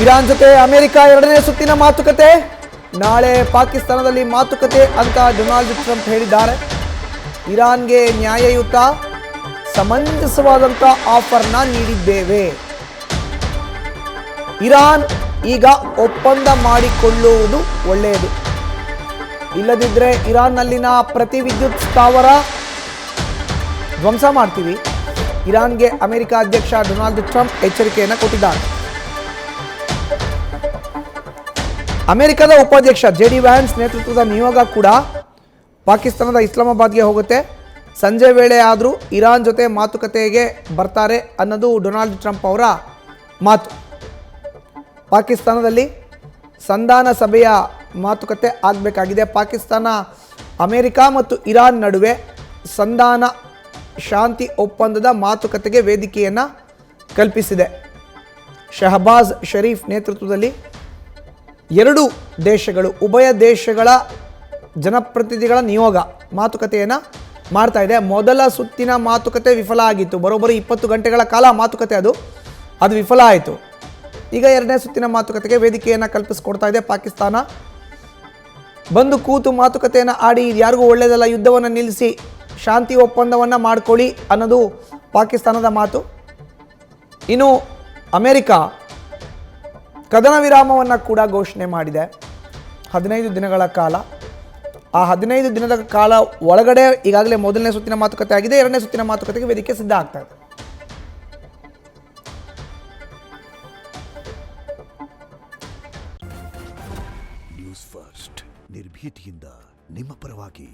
Iran ಜೊತೆ America ಎರಡನೇ ಸುತ್ತಿನ ಮಾತುಕತೆ ನಾಳೆ ಪಾಕಿಸ್ತಾನದಲ್ಲಿ ಮಾತುಕತೆ ಅಂತ ಡೊನಾಲ್ಡ್ ಟ್ರಂಪ್ ಹೇಳಿದ್ದಾರೆ. ಇರಾನ್ಗೆ ನ್ಯಾಯಯುತ ಸಮಂಜಸವಾದಂಥ ಆಫರ್ನ ನೀಡಿದ್ದೇವೆ. ಇರಾನ್ ಈಗ ಒಪ್ಪಂದ ಮಾಡಿಕೊಳ್ಳುವುದು ಒಳ್ಳೆಯದು, ಇಲ್ಲದಿದ್ದರೆ ಇರಾನ್ನಲ್ಲಿನ ಪ್ರತಿ ವಿದ್ಯುತ್ ಸ್ಥಾವರ ಧ್ವಂಸ ಮಾಡ್ತೀವಿ. ಇರಾನ್ಗೆ ಅಮೆರಿಕ ಅಧ್ಯಕ್ಷ ಡೊನಾಲ್ಡ್ ಟ್ರಂಪ್ ಎಚ್ಚರಿಕೆಯನ್ನು ಕೊಟ್ಟಿದ್ದಾರೆ. ಅಮೆರಿಕದ ಉಪಾಧ್ಯಕ್ಷ ಜೆಡಿ ವ್ಯಾನ್ಸ್ ನೇತೃತ್ವದ ನಿಯೋಗ ಕೂಡ ಪಾಕಿಸ್ತಾನದ ಇಸ್ಲಾಮಾಬಾದ್ಗೆ ಹೋಗುತ್ತೆ. ಸಂಜೆ ವೇಳೆ ಆದರೂ ಇರಾನ್ ಜೊತೆ ಮಾತುಕತೆಗೆ ಬರ್ತಾರೆ ಅನ್ನೋದು ಡೊನಾಲ್ಡ್ ಟ್ರಂಪ್ ಅವರ ಮಾತು. ಪಾಕಿಸ್ತಾನದಲ್ಲಿ ಸಂಧಾನ ಸಭೆಯ ಮಾತುಕತೆ ಆಗಬೇಕಾಗಿದೆ. ಪಾಕಿಸ್ತಾನ ಅಮೆರಿಕ ಮತ್ತು ಇರಾನ್ ನಡುವೆ ಸಂಧಾನ ಶಾಂತಿ ಒಪ್ಪಂದದ ಮಾತುಕತೆಗೆ ವೇದಿಕೆಯನ್ನು ಕಲ್ಪಿಸಿದೆ. ಶಹಬಾಜ್ ಶರೀಫ್ ನೇತೃತ್ವದಲ್ಲಿ ಎರಡು ದೇಶಗಳು, ಉಭಯ ದೇಶಗಳ ಜನಪ್ರತಿನಿಧಿಗಳ ನಿಯೋಗ ಮಾತುಕತೆಯನ್ನು ಮಾಡ್ತಾ ಇದೆ. ಮೊದಲ ಸುತ್ತಿನ ಮಾತುಕತೆ ವಿಫಲ ಆಗಿತ್ತು. ಬರೋಬ್ಬರಿ 20 ಗಂಟೆಗಳ ಕಾಲ ಮಾತುಕತೆ ಅದು ವಿಫಲ ಆಯಿತು. ಈಗ ಎರಡನೇ ಸುತ್ತಿನ ಮಾತುಕತೆಗೆ ವೇದಿಕೆಯನ್ನು ಕಲ್ಪಿಸಿಕೊಡ್ತಾ ಇದೆ ಪಾಕಿಸ್ತಾನ. ಬಂದು ಕೂತು ಮಾತುಕತೆಯನ್ನು ಆಡಿ ಯಾರಿಗೂ ಒಳ್ಳೆಯದಲ್ಲ, ಯುದ್ಧವನ್ನು ನಿಲ್ಲಿಸಿ ಶಾಂತಿ ಒಪ್ಪಂದವನ್ನು ಮಾಡ್ಕೊಳ್ಳಿ ಅನ್ನೋದು ಪಾಕಿಸ್ತಾನದ ಮಾತು. ಇನ್ನು ಅಮೆರಿಕ ಕದನ ವಿರಾಮವನ್ನು ಕೂಡ ಘೋಷಣೆ ಮಾಡಿದೆ 15 ದಿನಗಳ ಕಾಲ. ಆ 15 ದಿನದ ಕಾಲ ಒಳಗಡೆ ಈಗಾಗಲೇ ಮೊದಲನೇ ಸುತ್ತಿನ ಮಾತುಕತೆ ಆಗಿದೆ. ಎರಡನೇ ಸುತ್ತಿನ ಮಾತುಕತೆಗೆ ವೇದಿಕೆ ಸಿದ್ಧ ಆಗ್ತಾ ಇದೆ. ನ್ಯೂಸ್ ಫಸ್ಟ್ ನಿರ್ಭೀತಿಯಿಂದ ನಿಮ್ಮ ಪರವಾಗಿ.